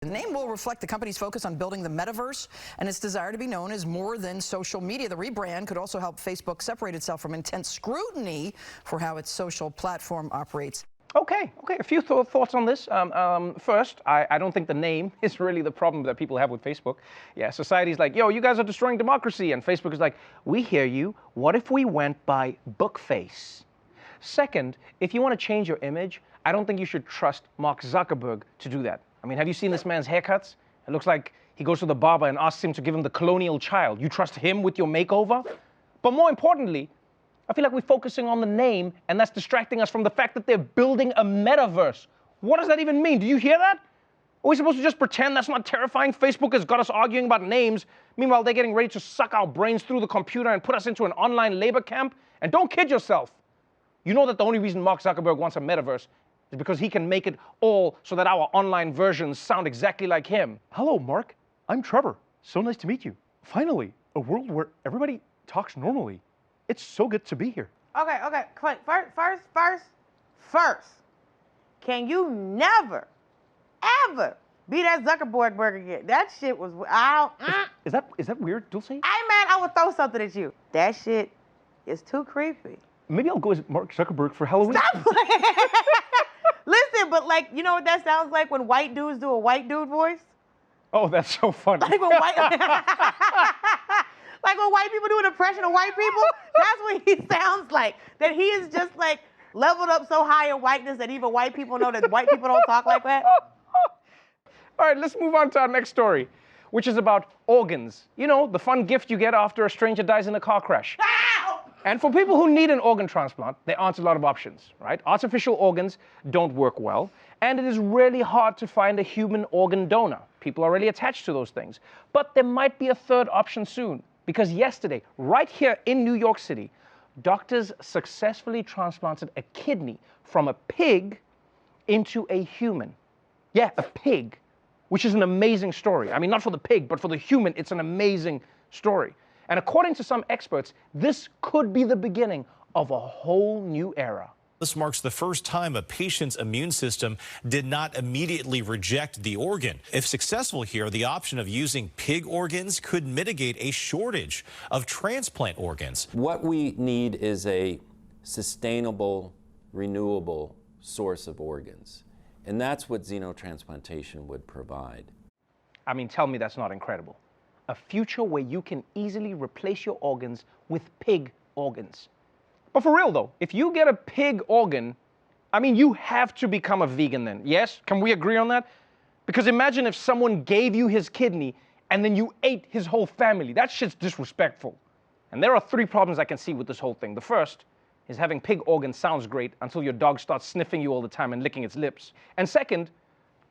The name will reflect the company's focus on building the metaverse and its desire to be known as more than social media. The rebrand could also help Facebook separate itself from intense scrutiny for how its social platform operates. Okay, a few thoughts on this. First, I don't think the name is really the problem that people have with Facebook. Yeah, society's like, yo, you guys are destroying democracy, and Facebook is like, we hear you. What if we went by Bookface? Second, if you want to change your image, I don't think you should trust Mark Zuckerberg to do that. I mean, have you seen this man's haircuts? It looks like he goes to the barber and asks him to give him the colonial child. You trust him with your makeover? But more importantly, I feel like we're focusing on the name, and that's distracting us from the fact that they're building a metaverse. What does that even mean? Do you hear that? Are we supposed to just pretend that's not terrifying? Facebook has got us arguing about names. Meanwhile, they're getting ready to suck our brains through the computer and put us into an online labor camp. And don't kid yourself. You know that the only reason Mark Zuckerberg wants a metaverse is because he can make it all so that our online versions sound exactly like him. Hello, Mark. I'm Trevor. So nice to meet you. Finally, a world where everybody talks normally. It's so good to be here. Okay. First, can you never, ever be that Zuckerberg burger again? That shit was, Is that weird, Dulce? Hey man, I would throw something at you. That shit is too creepy. Maybe I'll go as Mark Zuckerberg for Halloween. Stop playing. Listen, but like, you know what that sounds like when white dudes do a white dude voice? Oh, that's so funny. Like when white, like when white people do an impression of white people, that's what he sounds like. That he is just like leveled up so high in whiteness that even white people know that white people don't talk like that. All right, let's move on to our next story, which is about organs. You know, the fun gift you get after a stranger dies in a car crash. And for people who need an organ transplant, there aren't a lot of options, right? Artificial organs don't work well, and it is really hard to find a human organ donor. People are really attached to those things. But there might be a third option soon, because yesterday, right here in New York City, doctors successfully transplanted a kidney from a pig into a human. Yeah, a pig, which is an amazing story. I mean, not for the pig, but for the human, it's an amazing story. And according to some experts, this could be the beginning of a whole new era. This marks the first time a patient's immune system did not immediately reject the organ. If successful here, the option of using pig organs could mitigate a shortage of transplant organs. What we need is a sustainable, renewable source of organs. And that's what xenotransplantation would provide. I mean, tell me that's not incredible. A future where you can easily replace your organs with pig organs. But for real though, if you get a pig organ, I mean, you have to become a vegan then. Yes? Can we agree on that? Because imagine if someone gave you his kidney and then you ate his whole family. That shit's disrespectful. And there are 3 problems I can see with this whole thing. The first is having pig organs sounds great until your dog starts sniffing you all the time and licking its lips. And second,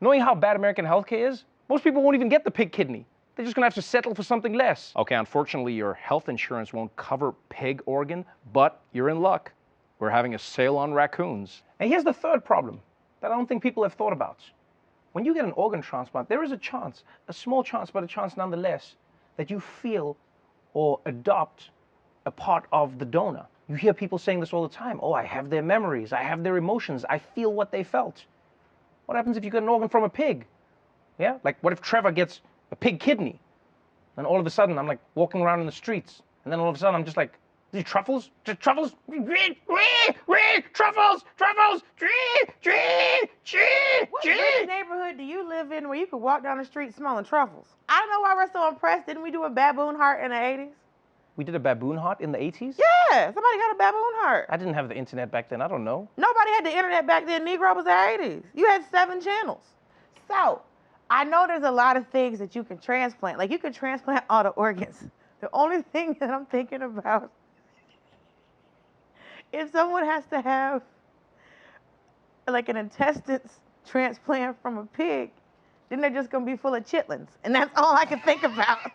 knowing how bad American healthcare is, most people won't even get the pig kidney. They're just gonna have to settle for something less. Okay, unfortunately, your health insurance won't cover pig organ, but you're in luck. We're having a sale on raccoons. And here's the third problem that I don't think people have thought about. When you get an organ transplant, there is a chance, a small chance, but a chance nonetheless, that you feel or adopt a part of the donor. You hear people saying this all the time. Oh, I have their memories, I have their emotions, I feel what they felt. What happens if you get an organ from a pig? Yeah, like what if Trevor gets a pig kidney? And all of a sudden, I'm like walking around in the streets. And then all of a sudden, I'm just like, these truffles? Truffles? Truffles! Truffles! What rich neighborhood do you live in where you could walk down the street smelling truffles? I don't know why we're so impressed. Didn't we do a baboon heart in the 80s? We did a baboon heart in the 80s? Yeah, somebody got a baboon heart. I didn't have the internet back then. I don't know. Nobody had the internet back then. Negro was the 80s. You had 7 channels. So, I know there's a lot of things that you can transplant. Like, you can transplant all the organs. The only thing that I'm thinking about, if someone has to have, like, an intestines transplant from a pig, then they're just going to be full of chitlins. And that's all I can think about.